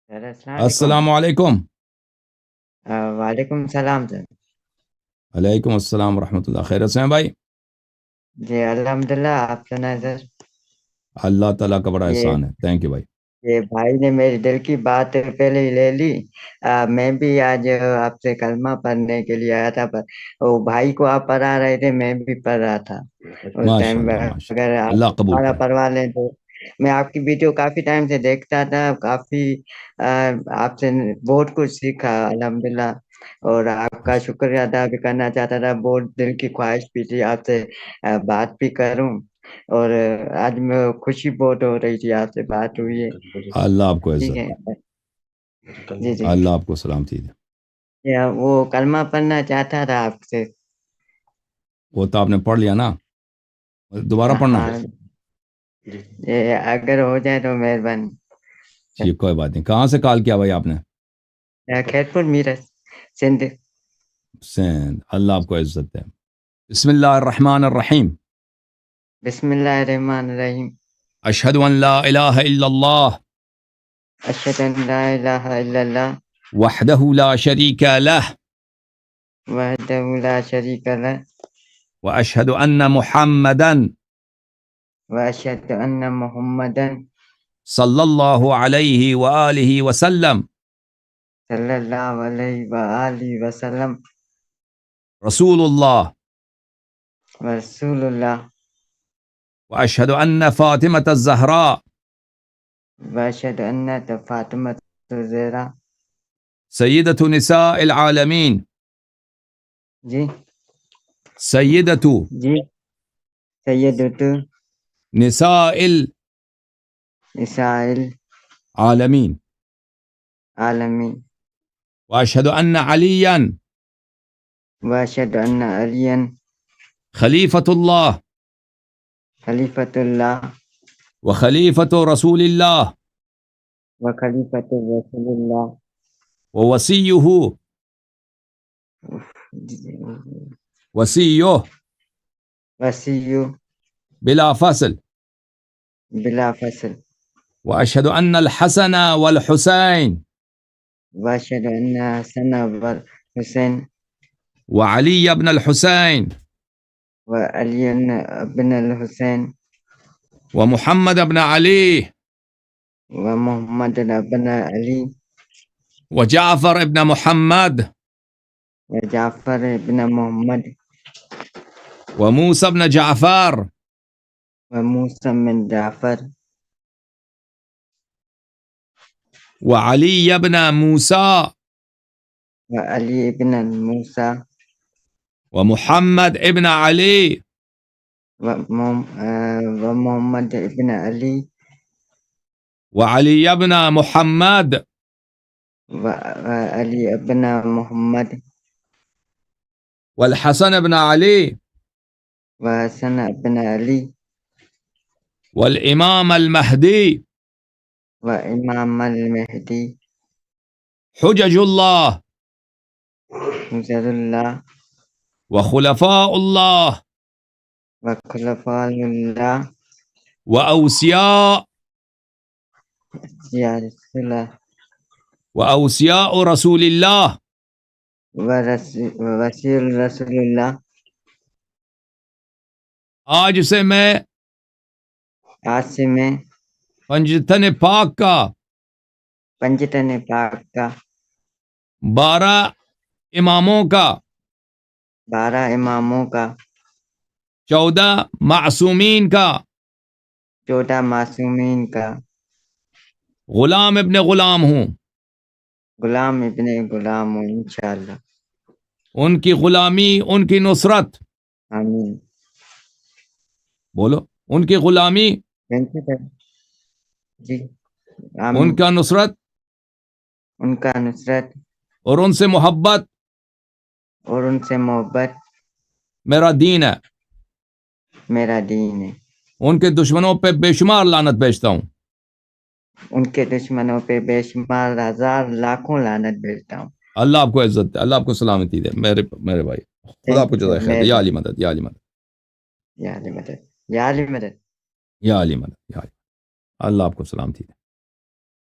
سر السلام علیکم۔ السلام علیکم۔ وعلیکم السلام سر۔ علیکم السلام ورحمۃ اللہ۔ خیریت سے ہیں بھائی؟ جی الحمد للہ، آپ سنائیں سر۔ اللہ تعالیٰ کا بڑا یہ احسان ہے، تھینک یو بھائی۔ یہ بھائی نے میری دل کی بات پہلے ہی لے لی۔ میں بھی آج آپ سے کلمہ پڑھنے کے لیے آیا تھا، پر وہ بھائی کو آپ پڑھا رہے تھے، میں بھی پڑھ رہا تھا اس ماشاء ٹائم۔ اللہ ماشاء اگر اللہ، آپ اللہ قبول دوبارہ کرے۔ پڑھوا لیں تو میں آپ کی ویڈیو کافی ٹائم سے دیکھتا تھا، کافی آپ سے بہت کچھ سیکھا الحمدللہ، اور آپ کا شکریہ ادا بھی کرنا چاہتا تھا۔ بہت دل کی خواہش بھی تھی آپ سے بات بھی کروں، اور آج میں خوشی بہت ہو رہی تھی، آپ سے بات ہوئی ہے۔ اللہ آپ کو ٹھیک عزت ہے دے، جی جی۔ اللہ آپ کو سلامتی دے۔ وہ کلمہ پڑھنا چاہتا تھا آپ سے۔ وہ تو آپ نے پڑھ لیا نا، دوبارہ پڑھنا ہے؟ ہاں اگر ہو جائے تو مہربانی۔ جی کوئی بات نہیں۔ کہاں سے کال کیا بھائی آپ نے؟ خیرپور میرٹھ سندھ۔ سین، اللہ آپ کو عزت دے۔ بسم اللہ الرحمن الرحیم۔ بسم اللہ الرحمن الرحیم۔ اشہد ان لا الہ الا اللہ اشہد ان لا الہ الا اللہ وحدہ لا شریک لہ وحدہ لا شریک لہ واشہد ان محمدا واشہد ان محمدا صلی اللہ علیہ وآلہ وسلم صلی اللہ علیہ وآلہ وسلم رسول اللہ، رسول اللہ، واشہد ان فاطمۃ الزہراء واشہد ان فاطمہ الزہرا سیدۃ نساء العالمین، جی سیدۃ جی سیدۃ نساء نساء العالمین، العالمین، واشہد ان علیا واشہد ان علی خلیفۃ اللہ خلیفۃ اللہ وخلیفۃ رسول اللہ وخلیفۃ رسول اللہ ووصیہ وصیہ وصی بلا فصل، بلا فصل، واشہد ان الحسن والحسین واشہد ان حسن والحسین وعلی ابن الحسین وعلی ابن الحسین ومحمد ابن علی ومحمد ابن علی وجعفر ابن محمد وجعفر ابن محمد وموسى ابن جعفر وموسى بن جعفر وعلي ابن موسى وعلی ابن موسیٰ ومحمد ابن علي ومحمد ابن علی وعلي ابن محمد وعلی ابن محمد والحسن ابن علي وحسن ابن علی والإمام المهدي وامام المہدی حجج الله حجج اللہ وخلفاء الله وخلفاء اللہ وأوصياء یا رسول اللہ وأوصياء رسول الله وسیل رسول اللہ۔ آج سے میں آج سے میں پنجتن پاک کا پنجتن پاک کا 12 اماموں کا 12 اماموں کا 14 معصومین کا 14 معصومین کا غلام ابن غلام ہوں۔ غلام ابن غلام ہوں انشاءاللہ۔ ان کی غلامی، ان کی نصرت، آمین۔ بولو، ان کی غلامی، جی ان آمین۔ کا نصرت ان کا نصرت اور ان سے محبت اور ان سے محبت میرا دین ہے۔ میرا دین ہے۔ ان کے دشمنوں پہ بے شمار لعنت بھیجتا ہوں۔ ان کے دشمنوں پہ بے شمار ہزار لاکھوں لعنت بھیجتا ہوں۔ اللہ آپ کو عزت دے، اللہ آپ کو سلامتی دے، میرے بھائی، خدا آپ کو جزائے خیر دے۔ یا علی مدد، یا علی مدد، یا علی مدد، یا علی مدد، یا علی مدد، یا علی، اللہ آپ کو سلامتی دے۔